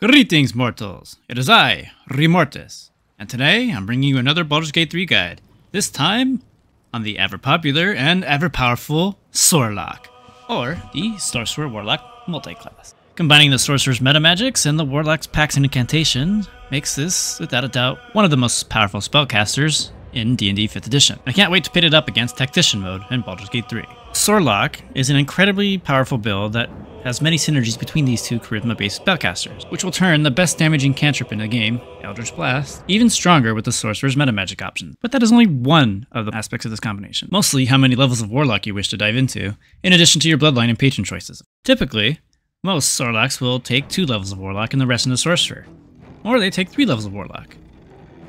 Greetings, mortals! It is I, Remortis, and today I'm bringing you another Baldur's Gate 3 guide, this time on the ever-popular and ever-powerful Sorlock, or the Sorcerer Warlock multiclass. Combining the Sorcerer's metamagics and the Warlock's pacts and incantations makes this, without a doubt, one of the most powerful spellcasters in D&D 5th edition. I can't wait to pit it up against Tactician mode in Baldur's Gate 3. Sorlock is an incredibly powerful build that has many synergies between these two charisma-based spellcasters, which will turn the best damaging cantrip in the game, Eldritch Blast, even stronger with the Sorcerer's metamagic option. But that is only one of the aspects of this combination. Mostly how many levels of Warlock you wish to dive into, in addition to your bloodline and patron choices. Typically, most Sorlocks will take 2 levels of Warlock and the rest into Sorcerer, or they take 3 levels of Warlock.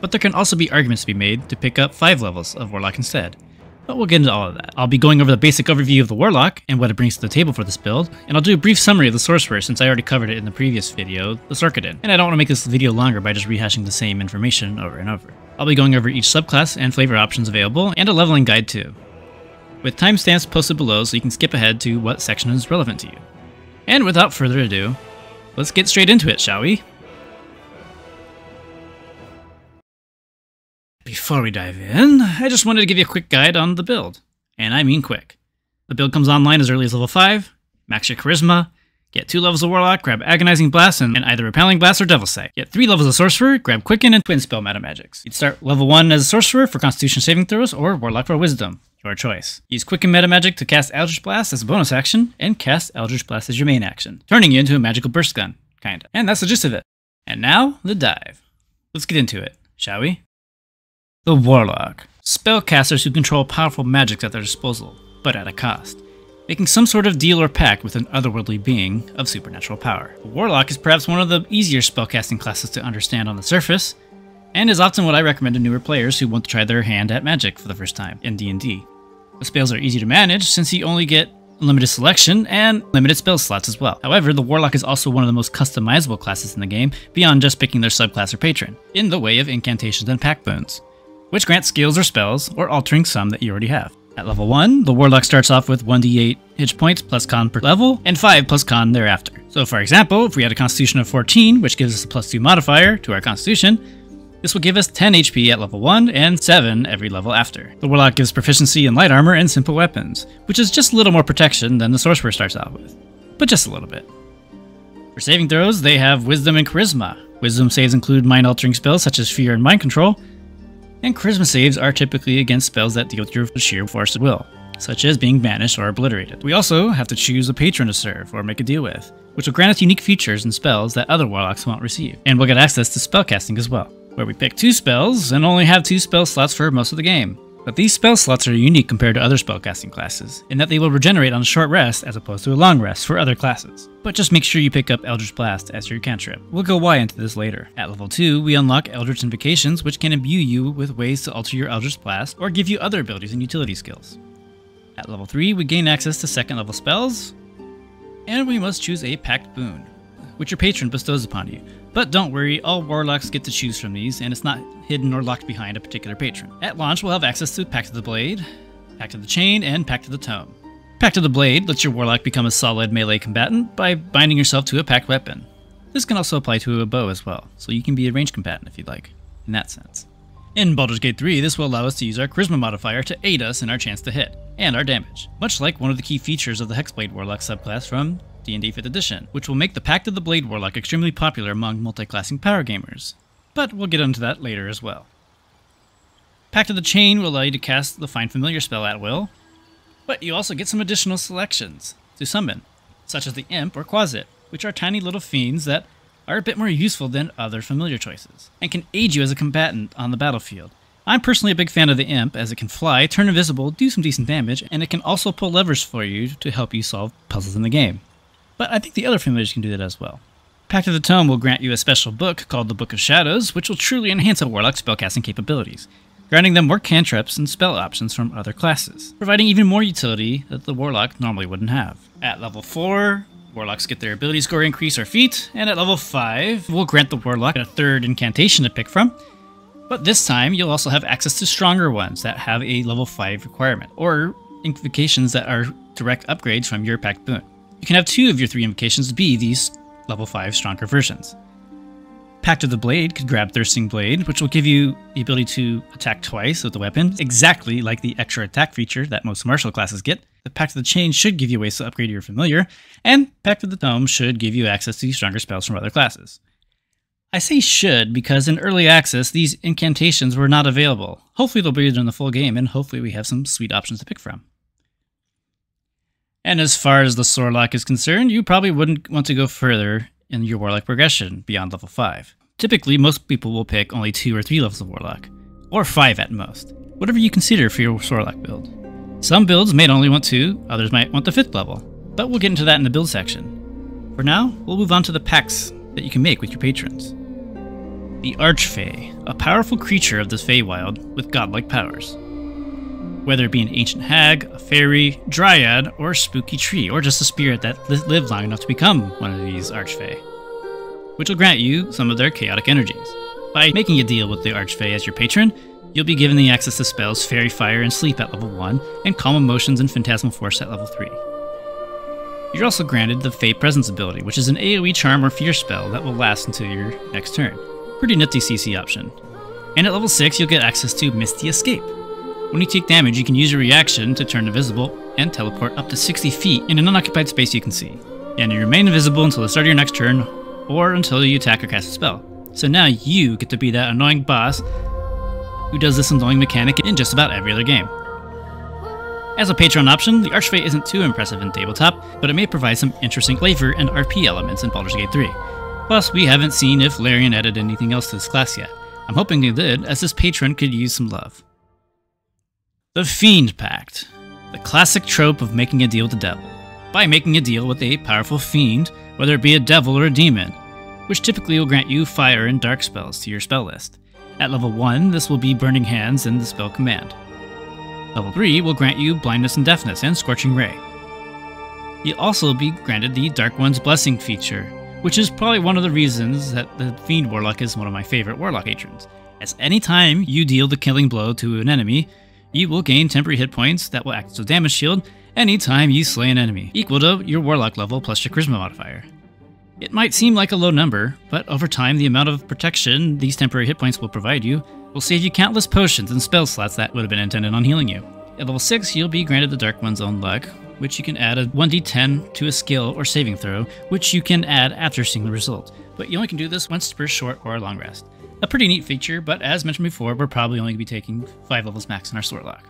But there can also be arguments to be made to pick up 5 levels of Warlock instead. But we'll get into all of that. I'll be going over the basic overview of the Warlock and what it brings to the table for this build, and I'll do a brief summary of the Sorcerer since I already covered it in the previous video, the Sorkadin, and I don't want to make this video longer by just rehashing the same information over and over. I'll be going over each subclass and flavor options available, and a leveling guide too, with timestamps posted below so you can skip ahead to what section is relevant to you. And without further ado, let's get straight into it, shall we? Before we dive in, I just wanted to give you a quick guide on the build. And I mean quick. The build comes online as early as level 5, max your charisma, get 2 levels of Warlock, grab Agonizing Blast and either Repelling Blast or Devil Sight. Get 3 levels of Sorcerer, grab Quicken and Twin Spell metamagics. You'd start level 1 as a Sorcerer for Constitution saving throws or Warlock for Wisdom, your choice. Use Quicken metamagic to cast Eldritch Blast as a bonus action, and cast Eldritch Blast as your main action, turning you into a magical burst gun, kinda. And that's the gist of it. And now, the dive. Let's get into it, shall we? The Warlock. Spellcasters who control powerful magics at their disposal, but at a cost, making some sort of deal or pact with an otherworldly being of supernatural power. The Warlock is perhaps one of the easier spellcasting classes to understand on the surface, and is often what I recommend to newer players who want to try their hand at magic for the first time in D&D. The spells are easy to manage since you only get limited selection and limited spell slots as well. However, the Warlock is also one of the most customizable classes in the game, beyond just picking their subclass or patron, in the way of incantations and Pact Boons, which grant skills or spells, or altering some that you already have. At level 1, the Warlock starts off with 1d8 hit points plus con per level, and 5 plus con thereafter. So for example, if we had a Constitution of 14, which gives us a +2 modifier to our Constitution, this will give us 10 HP at level 1, and 7 every level after. The Warlock gives proficiency in light armor and simple weapons, which is just a little more protection than the Sorcerer starts out with, but just a little bit. For saving throws, they have Wisdom and Charisma. Wisdom saves include mind-altering spells such as Fear and Mind Control, and Charisma saves are typically against spells that deal with your sheer force of will, such as being banished or obliterated. We also have to choose a patron to serve or make a deal with, which will grant us unique features and spells that other Warlocks won't receive. And we'll get access to spellcasting as well, where we pick 2 spells and only have 2 spell slots for most of the game. But these spell slots are unique compared to other spellcasting classes, in that they will regenerate on a short rest as opposed to a long rest for other classes. But just make sure you pick up Eldritch Blast as your cantrip. We'll go why into this later. At level 2, we unlock Eldritch Invocations, which can imbue you with ways to alter your Eldritch Blast or give you other abilities and utility skills. At level 3, we gain access to 2nd level spells, and we must choose a Pact Boon, which your patron bestows upon you. But don't worry, all Warlocks get to choose from these, and it's not hidden or locked behind a particular patron. At launch, we'll have access to Pact of the Blade, Pact of the Chain, and Pact of the Tome. Pact of the Blade lets your Warlock become a solid melee combatant by binding yourself to a pact weapon. This can also apply to a bow as well, so you can be a ranged combatant if you'd like, in that sense. In Baldur's Gate 3, this will allow us to use our Charisma modifier to aid us in our chance to hit, and our damage, much like one of the key features of the Hexblade Warlock subclass from D&D 5th edition, which will make the Pact of the Blade Warlock extremely popular among multi-classing power gamers. But we'll get into that later as well. Pact of the Chain will allow you to cast the Find Familiar spell at will, but you also get some additional selections to summon, such as the Imp or Quasit, which are tiny little fiends that are a bit more useful than other familiar choices, and can aid you as a combatant on the battlefield. I'm personally a big fan of the Imp, as it can fly, turn invisible, do some decent damage, and it can also pull levers for you to help you solve puzzles in the game. But I think the other familiars can do that as well. Pact of the Tome will grant you a special book called the Book of Shadows, which will truly enhance a Warlock's spellcasting capabilities, granting them more cantrips and spell options from other classes, providing even more utility that the Warlock normally wouldn't have. At level 4, Warlocks get their ability score increase or feat, and at level 5, we'll grant the Warlock a 3rd incantation to pick from, but this time you'll also have access to stronger ones that have a level 5 requirement, or invocations that are direct upgrades from your Pact Boon. You can have 2 of your 3 invocations be these level 5 stronger versions. Pact of the Blade could grab Thirsting Blade, which will give you the ability to attack twice with the weapon, exactly like the extra attack feature that most martial classes get. The Pact of the Chain should give you ways to upgrade your familiar, and Pact of the Tome should give you access to stronger spells from other classes. I say should because in early access, these incantations were not available. Hopefully they'll be in the full game, and hopefully we have some sweet options to pick from. And as far as the Sorlock is concerned, you probably wouldn't want to go further in your Warlock progression beyond level 5. Typically, most people will pick only 2 or 3 levels of Warlock, or 5 at most, whatever you consider for your Sorlock build. Some builds may only want 2, others might want the 5th level, but we'll get into that in the build section. For now, we'll move on to the pacts that you can make with your patrons. The Archfey, a powerful creature of the Feywild with godlike powers. Whether it be an ancient hag, a fairy, dryad, or a spooky tree, or just a spirit that lived long enough to become one of these Archfey, which will grant you some of their chaotic energies. By making a deal with the Archfey as your patron, you'll be given the access to spells Fairy Fire and Sleep at level 1, and Calm Emotions and Phantasmal Force at level 3. You're also granted the Fey Presence ability, which is an AoE charm or fear spell that will last until your next turn. Pretty nifty CC option. And at level 6, you'll get access to Misty Escape. When you take damage, you can use your reaction to turn invisible and teleport up to 60 feet in an unoccupied space you can see. And you remain invisible until the start of your next turn, or until you attack or cast a spell. So now you get to be that annoying boss who does this annoying mechanic in just about every other game. As a Patreon option, the Archfey isn't too impressive in tabletop, but it may provide some interesting flavor and RP elements in Baldur's Gate 3. Plus, we haven't seen if Larian added anything else to this class yet. I'm hoping they did, as this patron could use some love. The Fiend Pact, the classic trope of making a deal with the devil. By making a deal with a powerful fiend, whether it be a devil or a demon, which typically will grant you fire and dark spells to your spell list. At level 1, this will be Burning Hands and the spell command. Level 3 will grant you Blindness and Deafness and Scorching Ray. You'll also be granted the Dark One's Blessing feature, which is probably one of the reasons that the Fiend Warlock is one of my favorite Warlock patrons, as any time you deal the killing blow to an enemy, you will gain temporary hit points that will act as a damage shield anytime you slay an enemy, equal to your Warlock level plus your Charisma modifier. It might seem like a low number, but over time the amount of protection these temporary hit points will provide you will save you countless potions and spell slots that would have been intended on healing you. At level 6, you'll be granted the Dark One's Own Luck, which you can add a 1d10 to a skill or saving throw, which you can add after seeing the result, but you only can do this once per short or long rest. A pretty neat feature, but as mentioned before, we're probably only going to be taking 5 levels max in our Sorlock.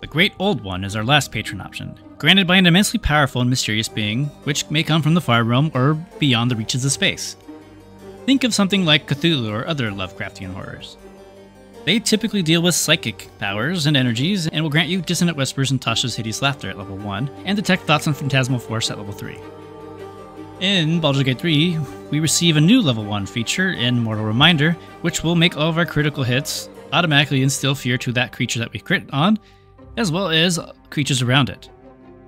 The Great Old One is our last patron option, granted by an immensely powerful and mysterious being, which may come from the Far Realm or beyond the reaches of space. Think of something like Cthulhu or other Lovecraftian horrors. They typically deal with psychic powers and energies, and will grant you Dissonant Whispers and Tasha's Hideous Laughter at level 1, and Detect Thoughts on Phantasmal Force at level 3. In Baldur's Gate 3, we receive a new level 1 feature in Mortal Reminder, which will make all of our critical hits automatically instill fear to that creature that we crit on, as well as creatures around it,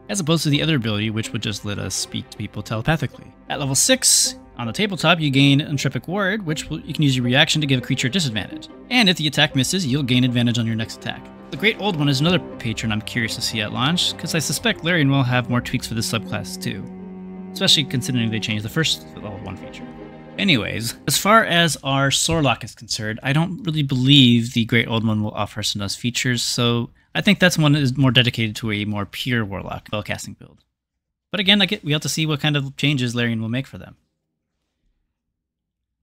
as opposed to the other ability which would just let us speak to people telepathically. At level 6, on the tabletop, you gain Entrepic Ward, which you can use your reaction to give a creature disadvantage. And if the attack misses, you'll gain advantage on your next attack. The Great Old One is another patron I'm curious to see at launch, because I suspect Larian will have more tweaks for this subclass too, especially considering they changed the first level 1 feature. Anyways, as far as our Sorlock is concerned, I don't really believe the Great Old One will offer us enough features, so I think that's one that is more dedicated to a more pure Warlock spellcasting build. But again, we have to see what kind of changes Larian will make for them.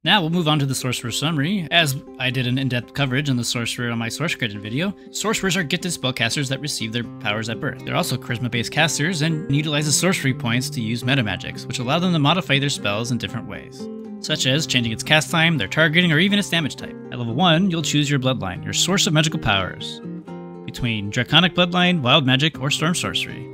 Now we'll move on to the Sorcerer Summary. As I did an in-depth coverage on the Sorcerer on my Source Credit video, Sorcerers are gifted spellcasters that receive their powers at birth. They're also Charisma-based casters and utilize the sorcery points to use meta magics, which allow them to modify their spells in different ways, such as changing its cast time, their targeting, or even its damage type. At level 1, you'll choose your bloodline, your source of magical powers, between Draconic Bloodline, Wild Magic, or Storm Sorcery.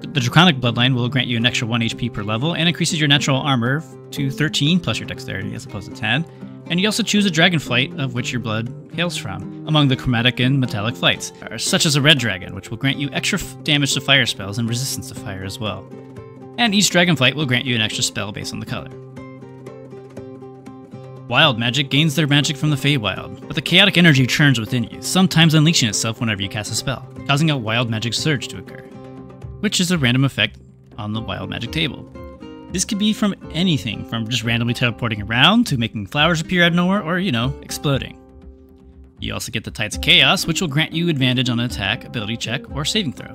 The Draconic Bloodline will grant you an extra 1 HP per level and increases your natural armor to 13 plus your dexterity as opposed to 10. And you also choose a dragon flight of which your blood hails from, among the chromatic and metallic flights, such as a red dragon, which will grant you extra damage to fire spells and resistance to fire as well. And each dragon flight will grant you an extra spell based on the color. Wild Magic gains their magic from the Feywild, but the chaotic energy churns within you, sometimes unleashing itself whenever you cast a spell, causing a Wild Magic surge to occur, which is a random effect on the Wild Magic table. This could be from anything from just randomly teleporting around to making flowers appear out of nowhere or, exploding. You also get the Tides of Chaos, which will grant you advantage on an attack, ability check, or saving throw.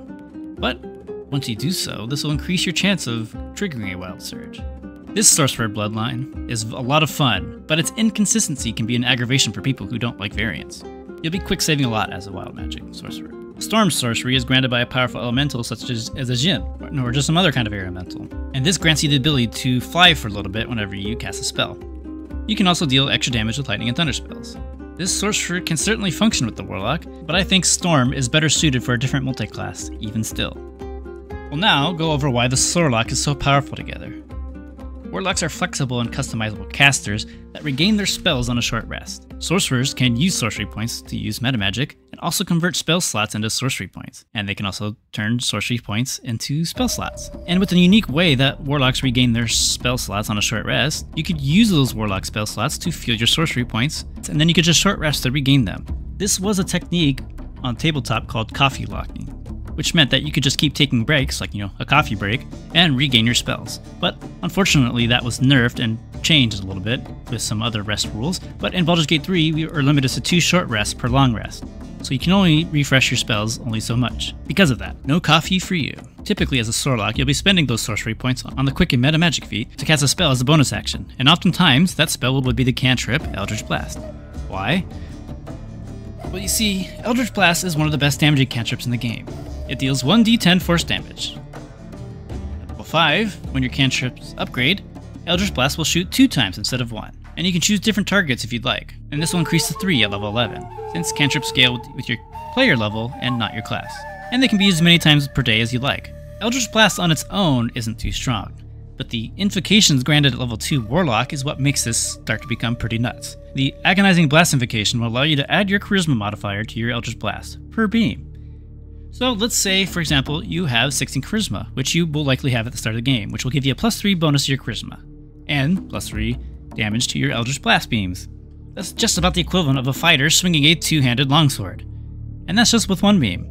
But once you do so, this will increase your chance of triggering a Wild Surge. This Sorcerer bloodline is a lot of fun, but its inconsistency can be an aggravation for people who don't like variance. You'll be quick saving a lot as a wild magic sorcerer. Storm sorcery is granted by a powerful elemental such as a Jinn, or just some other kind of elemental, and this grants you the ability to fly for a little bit whenever you cast a spell. You can also deal extra damage with lightning and thunder spells. This sorcerer can certainly function with the Warlock, but I think Storm is better suited for a different multiclass, even still. We'll now go over why the Sorlock is so powerful together. Warlocks are flexible and customizable casters that regain their spells on a short rest. Sorcerers can use sorcery points to use metamagic and also convert spell slots into sorcery points, and they can also turn sorcery points into spell slots. And with the unique way that Warlocks regain their spell slots on a short rest, you could use those Warlock spell slots to fuel your sorcery points, and then you could just short rest to regain them. This was a technique on tabletop called coffee locking, which meant that you could just keep taking breaks, like, a coffee break, and regain your spells. But unfortunately, that was nerfed and changed a little bit with some other rest rules. But in Baldur's Gate 3, we are limited to 2 short rests per long rest, so you can only refresh your spells only so much. Because of that, no coffee for you. Typically, as a Sorlock, you'll be spending those sorcery points on the quick and meta magic feat to cast a spell as a bonus action, and oftentimes, that spell would be the cantrip Eldritch Blast. Why? Well, you see, Eldritch Blast is one of the best damaging cantrips in the game. It deals 1d10 force damage. At level 5, when your cantrips upgrade, Eldritch Blast will shoot 2 times instead of 1, and you can choose different targets if you'd like, and this will increase to 3 at level 11, since cantrips scale with your player level and not your class, and they can be used as many times per day as you like. Eldritch Blast on its own isn't too strong, but the invocations granted at level 2 Warlock is what makes this start to become pretty nuts. The Agonizing Blast invocation will allow you to add your Charisma modifier to your Eldritch Blast, per beam. So let's say, for example, you have 16 Charisma, which you will likely have at the start of the game, which will give you a +3 bonus to your Charisma, and +3 damage to your Eldritch Blast beams. That's just about the equivalent of a fighter swinging a 2-handed longsword. And that's just with 1 beam.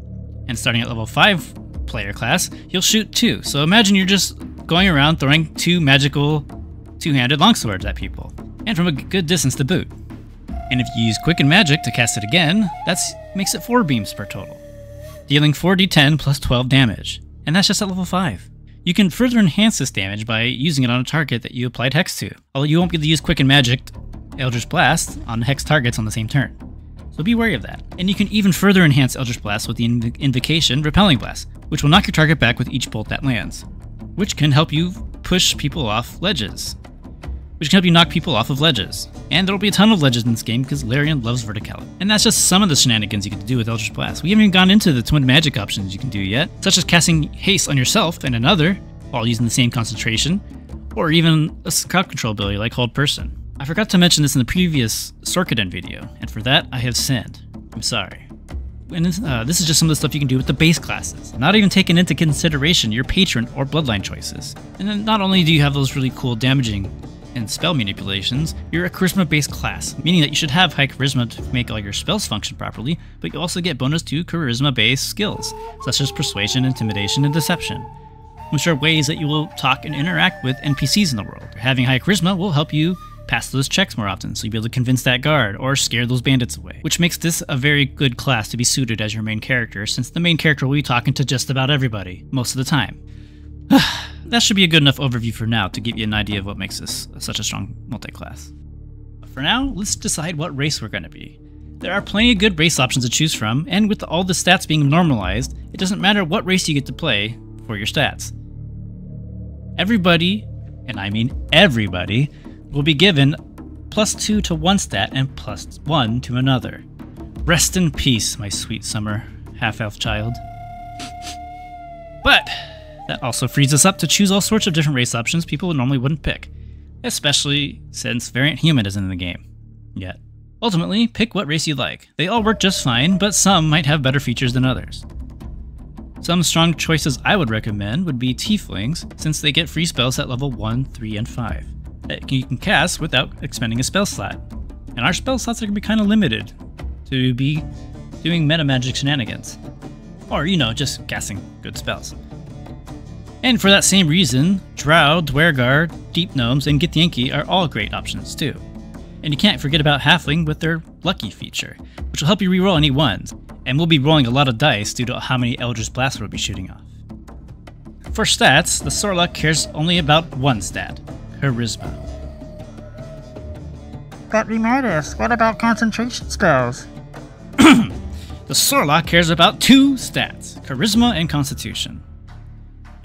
And starting at level 5 player class, you'll shoot 2, so imagine you're just going around throwing 2 magical 2-handed longswords at people, and from a good distance to boot. And if you use Quicken Magic to cast it again, that makes it 4 beams per total, dealing 4d10 plus 12 damage, and that's just at level 5. You can further enhance this damage by using it on a target that you applied Hex to, although you won't be able to use Quicken Magic Eldritch Blast on Hex targets on the same turn, so be wary of that. And you can even further enhance Eldritch Blast with the invocation Repelling Blast, which will knock your target back with each bolt that lands, which can help you push people off ledges. Which can help you knock people off of ledges. And there'll be a ton of ledges in this game because Larian loves verticality. And that's just some of the shenanigans you can do with Eldritch Blast. We haven't even gone into the twin magic options you can do yet, such as casting haste on yourself and another while using the same concentration, or even a crowd control ability like Hold Person. I forgot to mention this in the previous Sorkiden video, and for that I have sinned. I'm sorry. And this is just some of the stuff you can do with the base classes, not even taking into consideration your patron or bloodline choices. And then not only do you have those really cool damaging and spell manipulations, you're a charisma-based class, meaning that you should have high charisma to make all your spells function properly, but you also get bonus to charisma-based skills, such as persuasion, intimidation, and deception, which are ways that you will talk and interact with NPCs in the world. Having high charisma will help you pass those checks more often, so you'll be able to convince that guard or scare those bandits away, which makes this a very good class to be suited as your main character, since the main character will be talking to just about everybody, most of the time. That should be a good enough overview for now to give you an idea of what makes this such a strong multi-class. But for now, let's decide what race we're going to be. There are plenty of good race options to choose from, and with all the stats being normalized, it doesn't matter what race you get to play for your stats. Everybody, and I mean everybody, will be given +2 to one stat and +1 to another. Rest in peace, my sweet summer half-elf child. But that also frees us up to choose all sorts of different race options people normally wouldn't pick, especially since Variant Human isn't in the game yet. Ultimately, pick what race you like. They all work just fine, but some might have better features than others. Some strong choices I would recommend would be Tieflings, since they get free spells at level 1, 3, and 5 that you can cast without expending a spell slot. And our spell slots are going to be kind of limited to be doing meta magic shenanigans, or, just casting good spells. And for that same reason, Drow, Dwergar, Deep Gnomes, and Githyanki are all great options too. And you can't forget about Halfling with their Lucky feature, which will help you reroll any ones, and we'll be rolling a lot of dice due to how many Eldritch Blasts we'll be shooting off. For stats, the Sorlock cares only about one stat, Charisma. But Remortis, what about concentration spells? The Sorlock cares about two stats, Charisma and Constitution.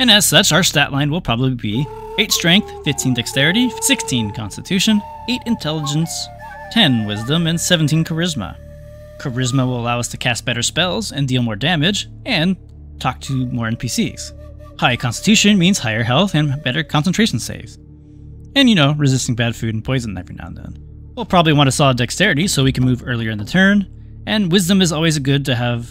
And as such, our stat line will probably be 8 Strength, 15 Dexterity, 16 Constitution, 8 Intelligence, 10 Wisdom, and 17 Charisma. Charisma will allow us to cast better spells and deal more damage, and talk to more NPCs. High Constitution means higher health and better concentration saves. And resisting bad food and poison every now and then. We'll probably want a solid Dexterity so we can move earlier in the turn, and Wisdom is always good to have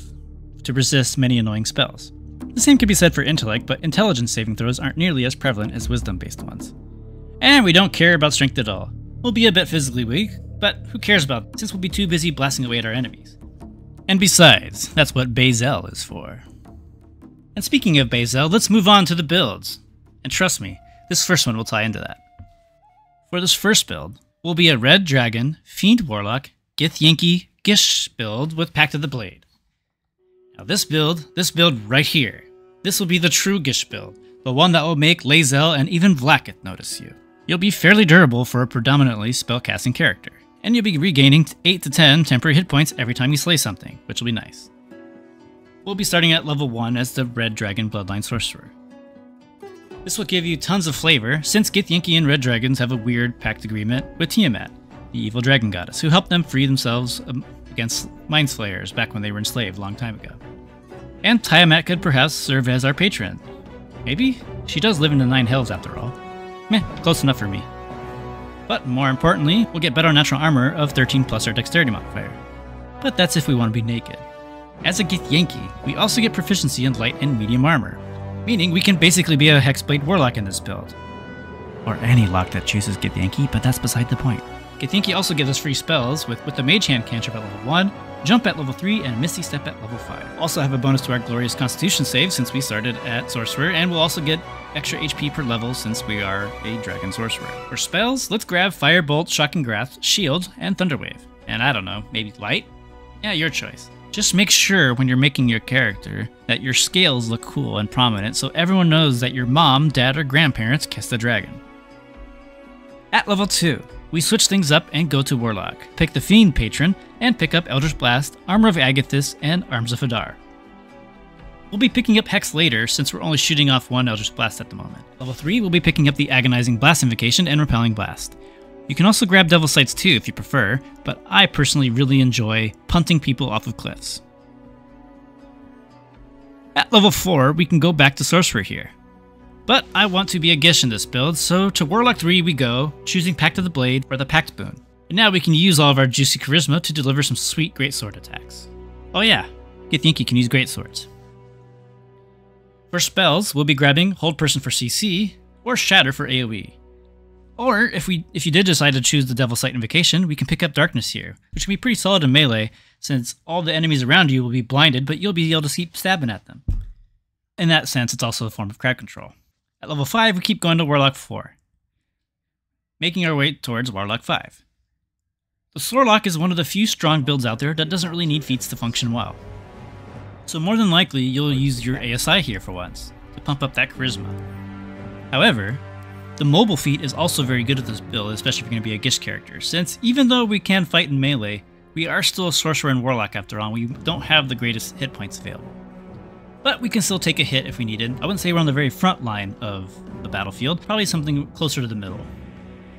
to resist many annoying spells. The same could be said for Intellect, but Intelligence saving throws aren't nearly as prevalent as Wisdom-based ones. And we don't care about Strength at all. We'll be a bit physically weak, but who cares about it, since we'll be too busy blasting away at our enemies. And besides, that's what Bazel is for. And speaking of Bazel, let's move on to the builds. And trust me, this first one will tie into that. For this first build, will be a Red Dragon, Fiend Warlock, Githyanki Gish build with Pact of the Blade. Now this build right here, this will be the true Gish build, the one that will make Lae'zel and even Vlaakith notice you. You'll be fairly durable for a predominantly spellcasting character, and you'll be regaining 8 to 10 temporary hit points every time you slay something, which will be nice. We'll be starting at level 1 as the Red Dragon Bloodline Sorcerer. This will give you tons of flavor, since Githyanki and Red Dragons have a weird pact agreement with Tiamat, the evil dragon goddess, who helped them free themselves against Mind Slayers back when they were enslaved a long time ago. And Tiamat could perhaps serve as our patron. Maybe? She does live in the 9 Hells after all. Meh, close enough for me. But more importantly, we'll get better natural armor of 13 plus our dexterity modifier. But that's if we want to be naked. As a Githyanki, we also get proficiency in light and medium armor, meaning we can basically be a Hexblade Warlock in this build. Or any lock that chooses Githyanki, but that's beside the point. Githyanki also gives us free spells with the Mage Hand cantrip at level 1, Jump at level 3, and Misty Step at level 5. Also have a bonus to our Glorious Constitution save since we started at Sorcerer, and we'll also get extra HP per level since we are a Dragon Sorcerer. For spells, let's grab Firebolt, Shocking Grasp, Shield, and Thunderwave. And I don't know, maybe Light? Yeah, your choice. Just make sure when you're making your character that your scales look cool and prominent so everyone knows that your mom, dad, or grandparents kissed the dragon. At level 2, we switch things up and go to Warlock, pick the Fiend patron, and pick up Eldritch Blast, Armor of Agathis, and Arms of Hadar. We'll be picking up Hex later since we're only shooting off 1 Eldritch Blast at the moment. Level 3, we'll be picking up the Agonizing Blast Invocation and Repelling Blast. You can also grab Devil Sights too if you prefer, but I personally really enjoy punting people off of cliffs. At level 4, we can go back to Sorcerer here. But I want to be a Gish in this build, so to Warlock 3 we go, choosing Pact of the Blade or the Pact Boon. And now we can use all of our juicy charisma to deliver some sweet greatsword attacks. Oh yeah, Githyanki can use greatswords. For spells, we'll be grabbing Hold Person for CC, or Shatter for AoE. Or, if you did decide to choose the Devil Sight Invocation, we can pick up Darkness here, which can be pretty solid in melee, since all the enemies around you will be blinded, but you'll be able to keep stabbing at them. In that sense, it's also a form of crowd control. At level 5, we keep going to Warlock 4, making our way towards Warlock 5. The Sorlock is one of the few strong builds out there that doesn't really need feats to function well. So more than likely, you'll use your ASI here for once, to pump up that charisma. However, the mobile feat is also very good at this build, especially if you're going to be a Gish character, since even though we can fight in melee, we are still a Sorcerer and Warlock after all, and we don't have the greatest hit points available. But we can still take a hit if we need it. I wouldn't say we're on the very front line of the battlefield, probably something closer to the middle.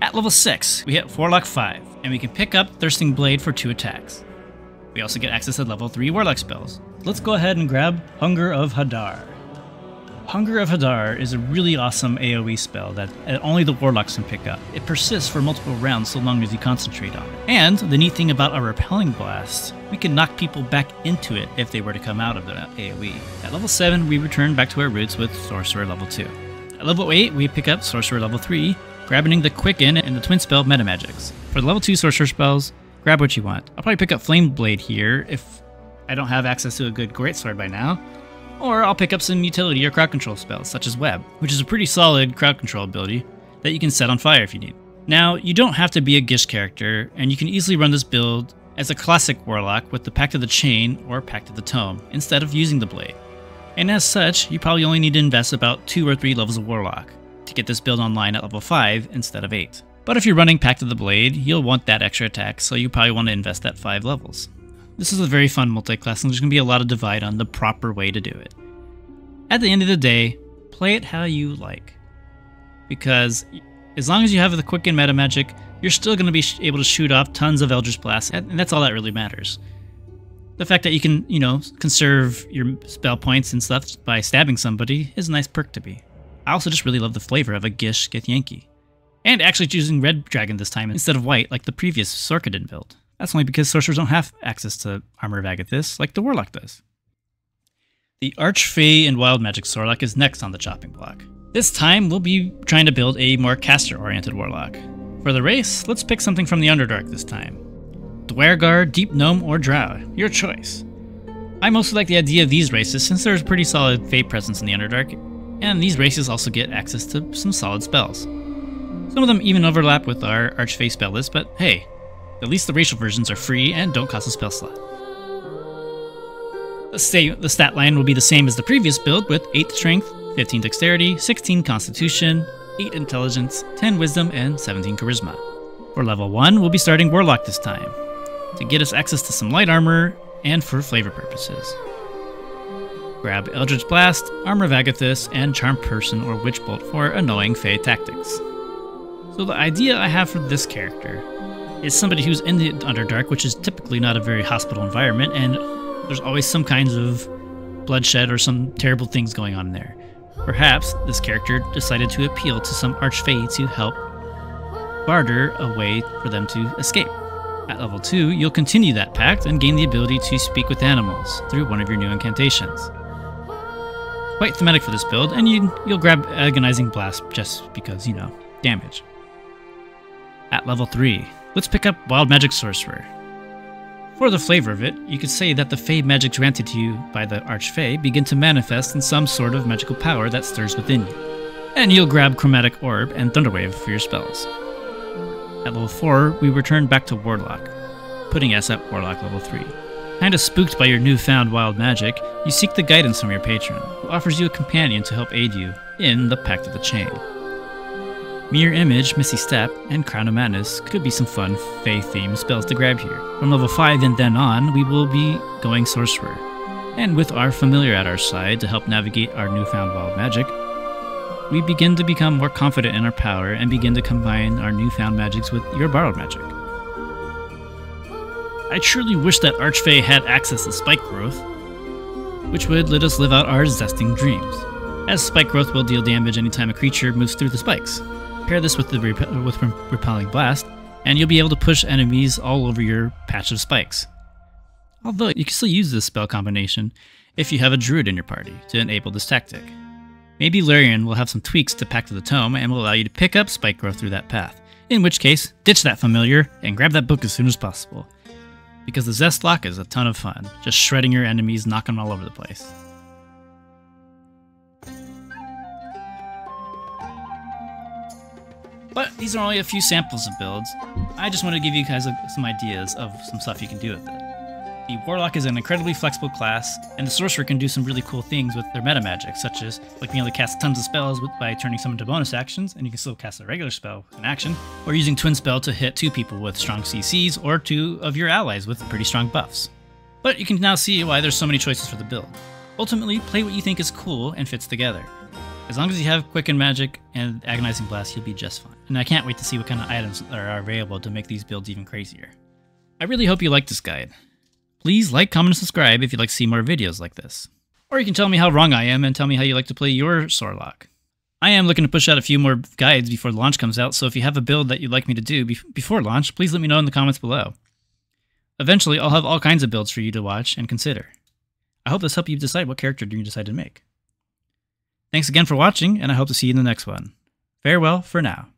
At level 6, we hit Warlock 5, and we can pick up Thirsting Blade for 2 attacks. We also get access to level 3 Warlock spells. Let's go ahead and grab Hunger of Hadar. Hunger of Hadar is a really awesome AoE spell that only the Warlocks can pick up. It persists for multiple rounds so long as you concentrate on it. And the neat thing about our Repelling Blast, we can knock people back into it if they were to come out of the AoE. At level 7, we return back to our roots with Sorcerer level 2. At level 8, we pick up Sorcerer level 3, grabbing the Quicken and the Twin Spell Metamagics. For the level 2 Sorcerer spells, grab what you want. I'll probably pick up Flame Blade here if I don't have access to a good Greatsword by now. Or I'll pick up some utility or crowd control spells, such as Web, which is a pretty solid crowd control ability that you can set on fire if you need. Now, you don't have to be a Gish character, and you can easily run this build as a classic Warlock with the Pact of the Chain or Pact of the Tome, instead of using the Blade. And as such, you probably only need to invest about 2 or 3 levels of Warlock to get this build online at level 5 instead of 8. But if you're running Pact of the Blade, you'll want that extra attack, so you probably want to invest that 5 levels. This is a very fun multi-class, and there's going to be a lot of divide on the proper way to do it. At the end of the day, play it how you like. Because as long as you have the quicken meta magic, you're still going to be able to shoot off tons of Eldritch Blasts, and that's all that really matters. The fact that you can, conserve your spell points and stuff by stabbing somebody is a nice perk to be. I also just really love the flavor of a Gish Githyanki. And actually choosing Red Dragon this time instead of White like the previous Sorkadin build. That's only because sorcerers don't have access to Armor of Agathis like the Warlock does. The Archfey and Wild Magic Sorlock is next on the chopping block. This time we'll be trying to build a more caster-oriented Warlock. For the race, let's pick something from the Underdark this time. Dwergar, Deep Gnome, or Drow, your choice. I mostly like the idea of these races since there's a pretty solid Fey presence in the Underdark, and these races also get access to some solid spells. Some of them even overlap with our Archfey spell list, but hey, at least the racial versions are free and don't cost a spell slot. The stat line will be the same as the previous build with 8 Strength, 15 Dexterity, 16 Constitution, 8 Intelligence, 10 Wisdom, and 17 Charisma. For level 1, we'll be starting Warlock this time, to get us access to some light armor and for flavor purposes. Grab Eldritch Blast, Armor of Agathis, and Charm Person or Witch Bolt for annoying Fey tactics. So the idea I have for this character is somebody who's in the Underdark, which is typically not a very hospitable environment, and there's always some kinds of bloodshed or some terrible things going on there. Perhaps this character decided to appeal to some Archfey to help barter a way for them to escape. At level 2, you'll continue that pact and gain the ability to speak with animals through one of your new incantations. Quite thematic for this build, and you'll grab Agonizing Blast just because, damage. At level 3, let's pick up Wild Magic Sorcerer. For the flavor of it, you could say that the Fey magic granted to you by the Archfey begin to manifest in some sort of magical power that stirs within you. And you'll grab Chromatic Orb and Thunderwave for your spells. At level 4, we return back to Warlock, putting us at Warlock level 3. Kinda spooked by your newfound wild magic, you seek the guidance from your patron, who offers you a companion to help aid you in the Pact of the Chain. Mirror Image, Misty Step, and Crown of Madness could be some fun Fey-themed spells to grab here. From level 5 and then on, we will be going Sorcerer. And with our Familiar at our side to help navigate our newfound wild magic, we begin to become more confident in our power and begin to combine our newfound magics with your borrowed magic. I truly wish that Archfey had access to Spike Growth, which would let us live out our zesting dreams, as Spike Growth will deal damage anytime a creature moves through the spikes. Pair this with the Repelling Blast, and you'll be able to push enemies all over your patch of spikes. Although, you can still use this spell combination if you have a Druid in your party to enable this tactic. Maybe Larian will have some tweaks to Pact of the Tome and will allow you to pick up Spike Growth through that path, in which case, ditch that Familiar and grab that book as soon as possible. Because the Zest Lock is a ton of fun, just shredding your enemies, knocking them all over the place. But these are only a few samples of builds. I just want to give you guys some ideas of some stuff you can do with it. The Warlock is an incredibly flexible class, and the Sorcerer can do some really cool things with their meta magic, such as being able to cast tons of spells by turning some into bonus actions, and you can still cast a regular spell in action, or using Twin Spell to hit 2 people with strong CCs, or 2 of your allies with pretty strong buffs. But you can now see why there's so many choices for the build. Ultimately, play what you think is cool and fits together. As long as you have Quicken Magic and Agonizing Blast, you'll be just fine. And I can't wait to see what kind of items are available to make these builds even crazier. I really hope you like this guide. Please like, comment, and subscribe if you'd like to see more videos like this. Or you can tell me how wrong I am and tell me how you like to play your Sorlock. I am looking to push out a few more guides before the launch comes out, so if you have a build that you'd like me to do before launch, please let me know in the comments below. Eventually, I'll have all kinds of builds for you to watch and consider. I hope this helped you decide what character you decide to make. Thanks again for watching, and I hope to see you in the next one. Farewell for now.